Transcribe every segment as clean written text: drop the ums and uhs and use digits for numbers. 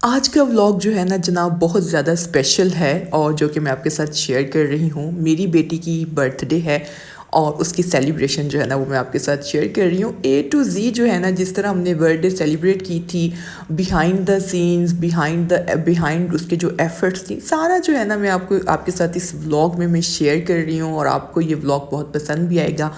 आज का व्लॉग जो है ना जनाब बहुत ज़्यादा स्पेशल है और जो कि मैं आपके साथ शेयर कर रही हूँ। मेरी बेटी की बर्थडे है और उसकी सेलिब्रेशन जो है ना वो मैं आपके साथ शेयर कर रही हूँ। ए टू ज़ी जो है ना जिस तरह हमने बर्थडे सेलिब्रेट की थी, बिहाइंड द सीन्स, बिहाइंड उसके जो एफर्ट्स थी, सारा जो है ना मैं आपको आपके साथ इस व्लॉग में मैं शेयर कर रही हूँ और आपको ये व्लॉग बहुत पसंद भी आएगा।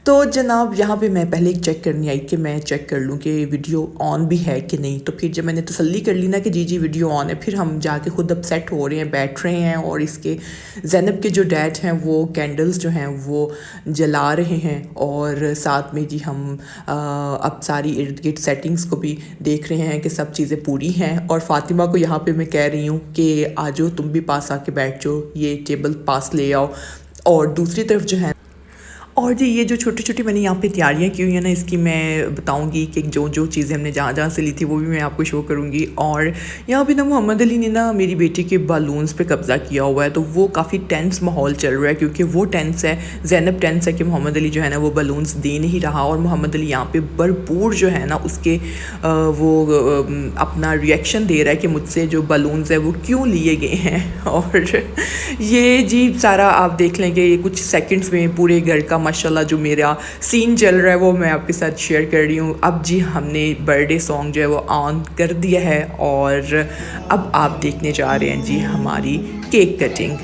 तो जनाब यहाँ पे मैं पहले चेक करने आई कि मैं चेक कर लूँ कि वीडियो ऑन भी है कि नहीं। तो फिर जब मैंने तसल्ली कर ली ना कि जी वीडियो ऑन है, फिर हम जाके खुद अपसेट हो रहे हैं, बैठ रहे हैं और इसके ज़ैनब के जो डैड हैं वो कैंडल्स जो हैं वो जला रहे हैं और साथ में जी हम अब सारी इर्द गिर्द सेटिंग्स को भी देख रहे हैं कि सब चीज़ें पूरी हैं। और फ़ातिमा को यहाँ पे मैं कह रही हूँ कि आ जाओ तुम भी पास आके बैठ जाओ, ये टेबल पास ले आओ। और दूसरी तरफ जो है और जी ये जो छोटी-छोटी मैंने यहाँ पे तैयारियाँ की हुई हैं ना, इसकी मैं बताऊँगी कि जो-जो चीज़ें हमने जहाँ-जहाँ से ली थी वो भी मैं आपको शो करूँगी। और यहाँ पे ना मोहम्मद अली ने ना मेरी बेटी के बालून्स पे कब्ज़ा किया हुआ है, तो वो काफ़ी टेंस माहौल चल रहा है क्योंकि वो टेंस है, ज़ैनब टेंस है कि मोहम्मद अली जो है ना वो बालून्स दे नहीं रहा। और मोहम्मद अली यहाँ पे भरपूर जो है ना उसके अपना रिएक्शन दे रहा है कि मुझसे जो बालून्स है वो क्यों लिए गए हैं। और ये जी सारा आप देख लेंगे, ये कुछ सेकंड्स में पूरे घर का माशाल्लाह जो मेरा सीन चल रहा है वो मैं आपके साथ शेयर कर रही हूँ। अब जी हमने बर्थडे सॉन्ग जो है वो ऑन कर दिया है और अब आप देखने जा रहे हैं जी हमारी cake cutting.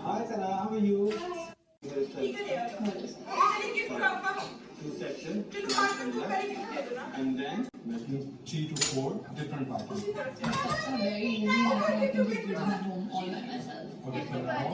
Hi Sana, how are you? Two section, and then maybe 3 to 4 different parties. That's not very easy. I can do it at home all by myself. Okay, so now,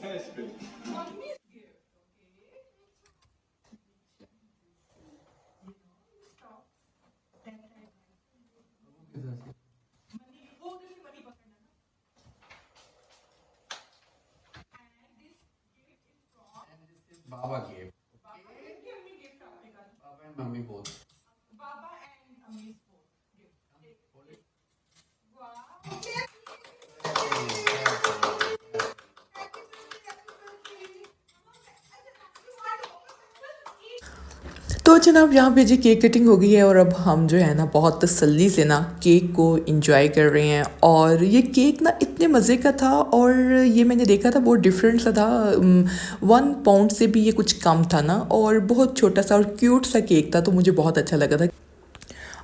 hairspray. Baba gave. Baba and Mummy both. तो जनाब यहाँ पे जी cake cutting हो गई है और अब हम जो है ना बहुत तसल्ली से ना केक को इंजॉय कर रहे हैं। और ये केक ना इतने मज़े का था और ये मैंने देखा था बहुत डिफरेंट सा था, 1 पाउंड से भी ये कुछ कम था ना और बहुत छोटा सा और क्यूट सा केक था, तो मुझे बहुत अच्छा लगा था।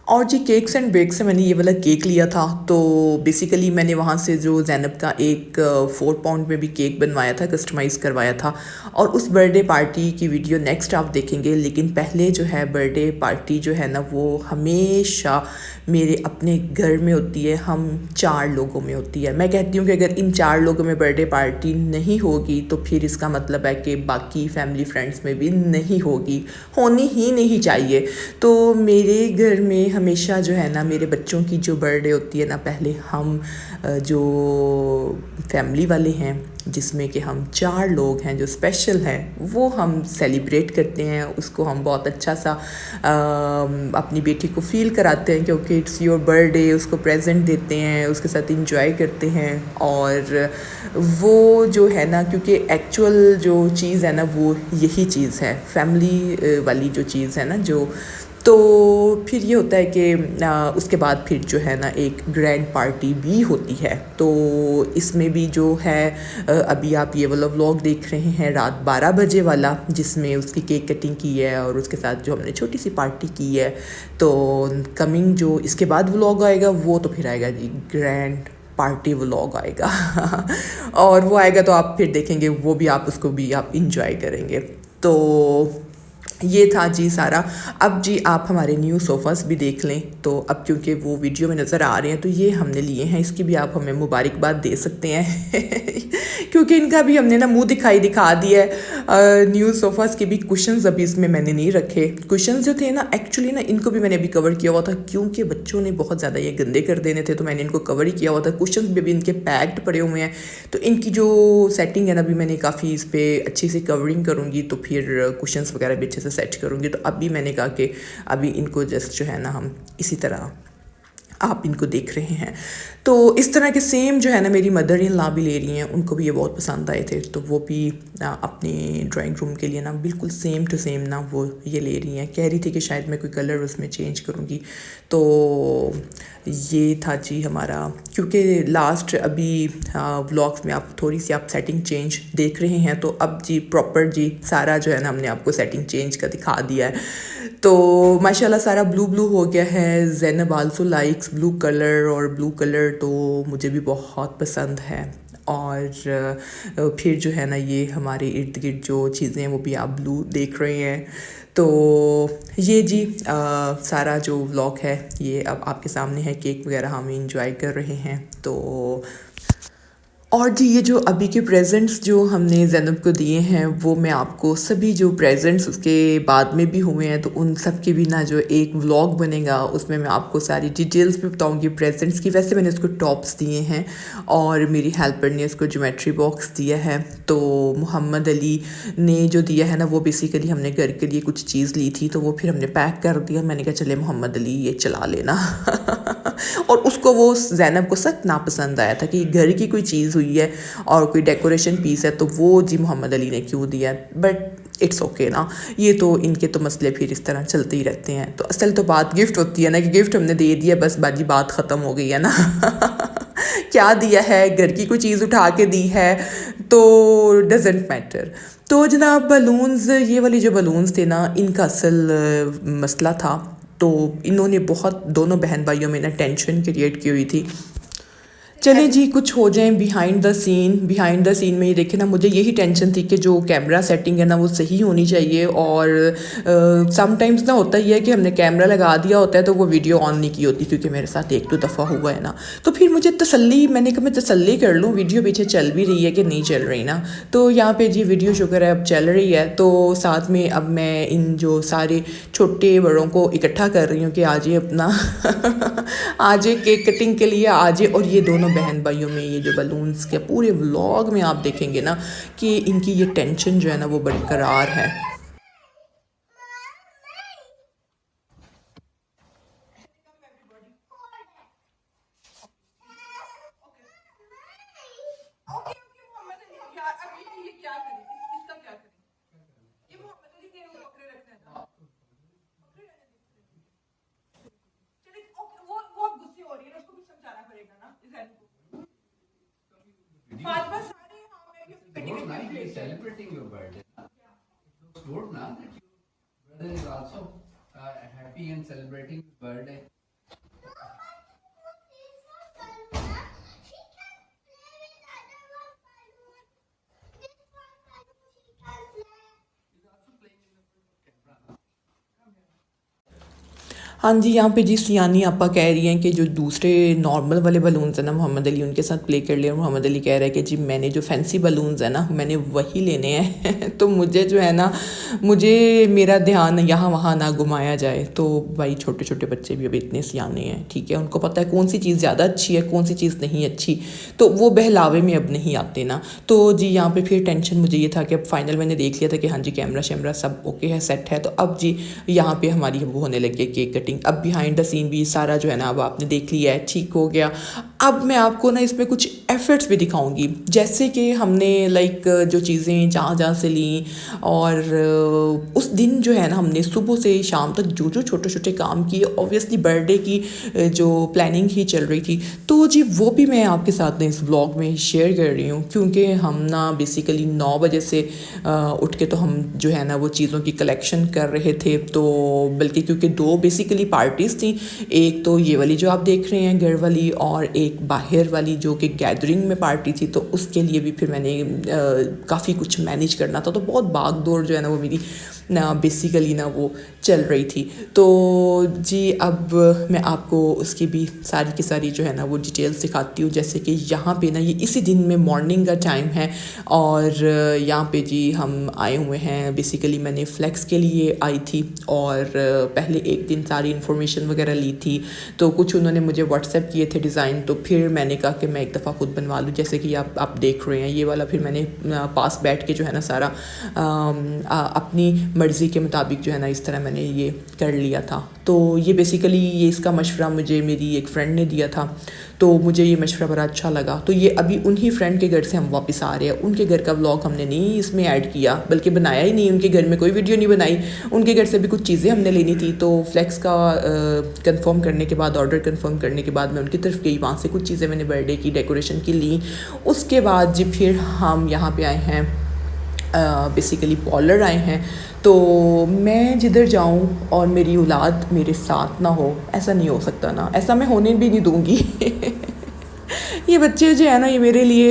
और जी केक्स एंड बेक्स से मैंने ये वाला केक लिया था, तो बेसिकली मैंने वहाँ से जो ज़ैनब का एक 4 पाउंड में भी केक बनवाया था, कस्टमाइज़ करवाया था। और उस बर्थडे पार्टी की वीडियो नेक्स्ट आप देखेंगे, लेकिन पहले जो है बर्थडे पार्टी जो है ना वो हमेशा मेरे अपने घर में होती है, हम 4 लोगों में होती है। मैं कहती हूँ कि अगर इन 4 लोगों में बर्थडे पार्टी नहीं होगी तो फिर इसका मतलब है कि बाकी फैमिली फ्रेंड्स में भी नहीं होगी, होनी ही नहीं चाहिए। तो मेरे घर में हमेशा जो है ना मेरे बच्चों की जो बर्थडे होती है ना, पहले हम जो फैमिली वाले हैं जिसमें कि हम 4 लोग हैं जो स्पेशल हैं, वो हम सेलिब्रेट करते हैं। उसको हम बहुत अच्छा सा अपनी बेटी को फ़ील कराते हैं, क्योंकि इट्स योर बर्थडे, उसको प्रेजेंट देते हैं, उसके साथ इंजॉय करते हैं। और वो जो है ना, क्योंकि एक्चुअल जो चीज़ है ना वो यही चीज़ है, फैमिली वाली जो चीज़ है ना जो। तो फिर ये होता है कि उसके बाद फिर जो है ना एक ग्रैंड पार्टी भी होती है। तो इसमें भी जो है अभी आप ये वाला व्लॉग देख रहे हैं रात 12 बजे वाला, जिसमें उसकी केक कटिंग की है और उसके साथ जो हमने छोटी सी पार्टी की है। तो कमिंग जो इसके बाद व्लॉग आएगा वो तो फिर आएगा जी ग्रैंड पार्टी व्लॉग आएगा और वो आएगा तो आप फिर देखेंगे, वो भी आप उसको भी आप इंजॉय करेंगे। तो ये था जी सारा। अब जी आप हमारे न्यू सोफ़ास भी देख लें। तो अब क्योंकि वो वीडियो में नज़र आ रहे हैं तो ये हमने लिए हैं, इसकी भी आप हमें मुबारकबाद दे सकते हैं क्योंकि इनका भी हमने ना मुंह दिखा दिया है। न्यू सोफ़ास के भी कुशन्स अभी इसमें मैंने नहीं रखे। कुशन्स जो थे ना एक्चुअली ना इनको भी मैंने अभी कवर किया हुआ था, क्योंकि बच्चों ने बहुत ज़्यादा ये गंदे कर देने थे, तो मैंने इनको कवर ही किया हुआ था। कुशन्स भी अभी इनके पैक्ड पड़े हुए हैं, तो इनकी जो सेटिंग है ना अभी मैंने काफ़ी इस पर अच्छी से कवरिंग करूँगी, तो फिर कुशन्स वगैरह भी अच्छे से सेट करूँगी। तो अभी मैंने कहा कि अभी इनको जस्ट जो है ना हम इसी तरह आप इनको देख रहे हैं। तो इस तरह के सेम जो है ना मेरी मदर इन लॉ भी ले रही हैं, उनको भी ये बहुत पसंद आए थे, तो वो भी अपने ड्राइंग रूम के लिए ना बिल्कुल सेम टू सेम ना वो ये ले रही हैं। कह रही थी कि शायद मैं कोई कलर उसमें चेंज करूँगी। तो ये था जी हमारा, क्योंकि लास्ट अभी व्लॉग्स में आप थोड़ी सी आप सेटिंग चेंज देख रहे हैं, तो अब जी प्रॉपर जी सारा जो है ना हमने आपको सेटिंग चेंज का दिखा दिया है। तो माशाल्लाह सारा ब्लू ब्लू हो गया है। Zainab also likes blue colour, और ब्लू कलर तो मुझे भी बहुत पसंद है। और फिर जो है ना ये हमारे इर्द गिर्द जो चीज़ें हैं वो भी आप ब्लू देख रहे हैं। तो ये जी सारा जो व्लॉग है ये अब आपके सामने है। केक वगैरह हम इंजॉय कर रहे हैं। तो और जी ये जो अभी के प्रेजेंट्स जो हमने ज़ैनब को दिए हैं, वो मैं आपको सभी जो प्रेजेंट्स उसके बाद में भी हुए हैं तो उन सब की भी ना जो एक व्लॉग बनेगा, उसमें मैं आपको सारी डिटेल्स भी बताऊंगी प्रेजेंट्स की। वैसे मैंने उसको टॉप्स दिए हैं और मेरी हेल्पर ने उसको ज्योमेट्री बॉक्स दिया है। तो मोहम्मद अली ने जो दिया है ना वो बेसिकली हमने घर के लिए कुछ चीज़ ली थी, तो वो फिर हमने पैक कर दिया। मैंने कहा चले मोहम्मद अली ये चला लेना और उसको वो ज़ैनब को सख्त नापसंद आया था कि घर की कोई चीज़ हुई है और कोई डेकोरेशन पीस है तो वो जी मोहम्मद अली ने क्यों दिया। बट इट्स ओके ना, ये तो इनके तो मसले फिर इस तरह चलते ही रहते हैं। तो असल तो बात गिफ्ट होती है ना, कि गिफ्ट हमने दे दिया बस बाजी बात ख़त्म हो गई है ना क्या दिया है, घर की कोई चीज़ उठा के दी है तो डजेंट मैटर। तो जनाब बलून्स, ये वाली जो बलून्स थे ना इनका असल मसला था। तो इन्होंने बहुत दोनों बहन भाइयों में ना टेंशन क्रिएट की हुई थी। चले जी कुछ हो जाए behind the scene. Behind the scene में ये देखे ना, मुझे यही टेंशन थी कि जो कैमरा सेटिंग है ना वो सही होनी चाहिए। और समटाइम्स ना होता ही है कि हमने कैमरा लगा दिया होता है तो वो वीडियो ऑन नहीं की होती, क्योंकि मेरे साथ एक दो दफ़ा हुआ है ना। तो फिर मुझे तसल्ली, मैंने कहा मैं तसल्ली कर लूँ वीडियो पीछे चल भी रही है कि नहीं चल रही ना। तो यहाँ पे जी वीडियो शुक्र है अब चल रही है। तो साथ में अब मैं इन जो सारे छोटे बड़ों को इकट्ठा कर रही हूँ कि आज ये अपना आज ये केक कटिंग के लिए आज। और ये दोनों बहन भाइयों में ये जो बलून्स के पूरे व्लॉग में आप देखेंगे ना कि इनकी ये टेंशन जो है ना वो बरकरार है। Good night, you're celebrating your birthday. It's good now that your brother is also happy and celebrating his birthday. हाँ जी, यहाँ पे जी सियानी आपा कह रही हैं कि जो दूसरे नॉर्मल वाले बलून्स हैं ना मोहम्मद अली उनके साथ प्ले कर लिया। और मोहम्मद अली कह रहा है कि जी मैंने जो फैंसी बलून्स हैं ना मैंने वही लेने हैं तो मुझे जो है ना मुझे मेरा ध्यान यहाँ वहाँ ना घुमाया जाए। तो भाई छोटे छोटे बच्चे भी अब इतने सियाने हैं, ठीक है, उनको पता है कौन सी चीज़ ज़्यादा अच्छी है कौन सी चीज़ नहीं अच्छी, तो वो बहलावे में अब नहीं आते ना। तो जी यहाँ पे फिर टेंशन मुझे ये था कि अब फाइनल मैंने देख लिया था कि हाँ जी कैमरा शैमरा सब ओके है, सेट है। तो अब जी यहाँ पे हमारी वो होने लगी है केक कटिंग। अब बिहाइंड द सीन भी सारा जो है ना अब आपने देख लिया है, ठीक हो गया। अब मैं आपको ना इसमें कुछ एफर्ट्स भी दिखाऊंगी, जैसे कि हमने लाइक जो चीज़ें जहाँ जहाँ से ली, और उस दिन जो है ना हमने सुबह से शाम तक जो जो छोटे छोटे काम किए, ऑब्वियसली बर्थडे की जो प्लानिंग ही चल रही थी, तो जी वो भी मैं आपके साथ इस व्लॉग में शेयर कर रही हूँ। क्योंकि हम ना बेसिकली 9 बजे से उठ के तो हम जो है ना वो चीज़ों की कलेक्शन कर रहे थे। तो बल्कि क्योंकि 2 बेसिकली पार्टीज़ थी, एक तो ये वाली जो आप देख रहे हैं घर वाली, और एक बाहर वाली जो कि गैदरिंग में पार्टी थी। तो उसके लिए भी फिर मैंने काफ़ी कुछ मैनेज करना था, तो बहुत भाग दौड़ जो है ना वो मेरी ना बेसिकली ना वो चल रही थी। तो जी अब मैं आपको उसकी भी सारी की सारी जो है ना वो डिटेल्स दिखाती हूँ। जैसे कि यहाँ पे ना ये इसी दिन में मॉर्निंग का टाइम है, और यहाँ पे जी हम आए हुए हैं, बेसिकली मैंने फ्लेक्स के लिए आई थी, और पहले एक दिन सारी इन्फॉर्मेशन वगैरह ली थी। तो कुछ उन्होंने मुझे व्हाट्सएप किए थे डिज़ाइन, तो फिर मैंने कहा कि मैं एक दफ़ा खुद बनवा लूँ। जैसे कि आप देख रहे हैं ये वाला, फिर मैंने पास बैठ के जो है ना सारा अपनी मर्ज़ी के मुताबिक जो है ना इस तरह मैंने ये कर लिया था। तो ये बेसिकली ये इसका मशवरा मुझे मेरी एक फ़्रेंड ने दिया था, तो मुझे ये मशवरा बड़ा अच्छा लगा। तो ये अभी उन्हीं फ्रेंड के घर से हम वापस आ रहे हैं। उनके घर का व्लॉग हमने नहीं इसमें ऐड किया, बल्कि बनाया ही नहीं, उनके घर में कोई वीडियो नहीं बनाई। उनके घर से भी कुछ चीज़ें हमने लेनी थी, तो फ्लेक्स का कंफर्म करने के बाद, ऑर्डर कंफर्म करने के बाद मैं उनकी तरफ गई, वहाँ से कुछ चीज़ें मैंने बर्थडे की डेकोरेशन की ली। उसके बाद जी फिर हम यहाँ पर आए हैं, बेसिकली पॉलर आए हैं। तो मैं जिधर जाऊं और मेरी औलाद मेरे साथ ना हो, ऐसा नहीं हो सकता ना, ऐसा मैं होने भी नहीं दूंगी ये बच्चे जो है ना ये मेरे लिए,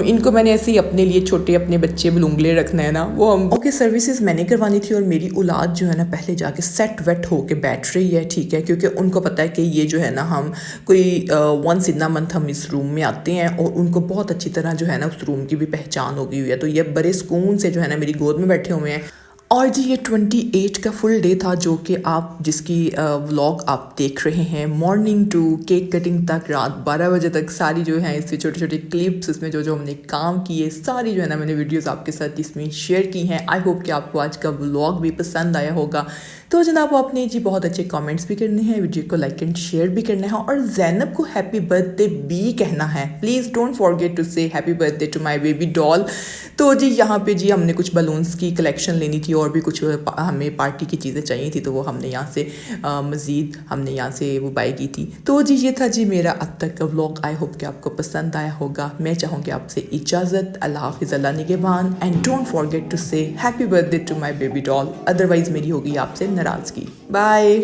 इनको मैंने ऐसे ही अपने लिए छोटे अपने बच्चे बुलुंगले रखना है ना, वो हम ओके सर्विसेज मैंने करवानी थी। और मेरी औलाद जो है ना पहले जाके सेट वेट होके बैठ रही है, ठीक है, क्योंकि उनको पता है कि ये जो है ना हम कोई वंस इन अ मंथ हम इस रूम में आते हैं, और उनको बहुत अच्छी तरह जो है ना उस रूम की भी पहचान हो गई हुई है। तो ये बड़े सुकून से जो है ना मेरी गोद में बैठे हुए हैं। और जी ये 28 का फुल डे था, जो कि आप जिसकी व्लॉग आप देख रहे हैं, मॉर्निंग टू केक कटिंग तक, रात 12 बजे तक सारी जो है इसमें छोटे छोटे क्लिप्स, इसमें जो जो हमने काम किए सारी जो है ना मैंने वीडियोस आपके साथ इसमें शेयर की हैं। आई होप कि आपको आज का व्लॉग भी पसंद आया होगा। तो जनाब आपने जी बहुत अच्छे कमेंट्स भी करने हैं, वीडियो को लाइक एंड शेयर भी करना है, और जैनब को हैप्पी बर्थडे भी कहना है। Please don't forget to say happy birthday to my baby doll. तो जी यहाँ पे जी हमने कुछ बलून्स की कलेक्शन लेनी थी, और भी कुछ हमें पार्टी की चीज़ें चाहिए थी, तो वो हमने यहाँ से मज़ीद हमने यहाँ से वो बाई की थी। तो जी ये था जी मेरा अब तक का व्लॉग। आई होप कि आपको पसंद आया होगा। मैं चाहूँगी आपसे इजाज़त, अल्लाह हाफ़िज़, अल्लाह निगहबान, and don't forget to say happy birthday to my baby doll, otherwise मेरी होगी आपसे नाराज़गी। बाय।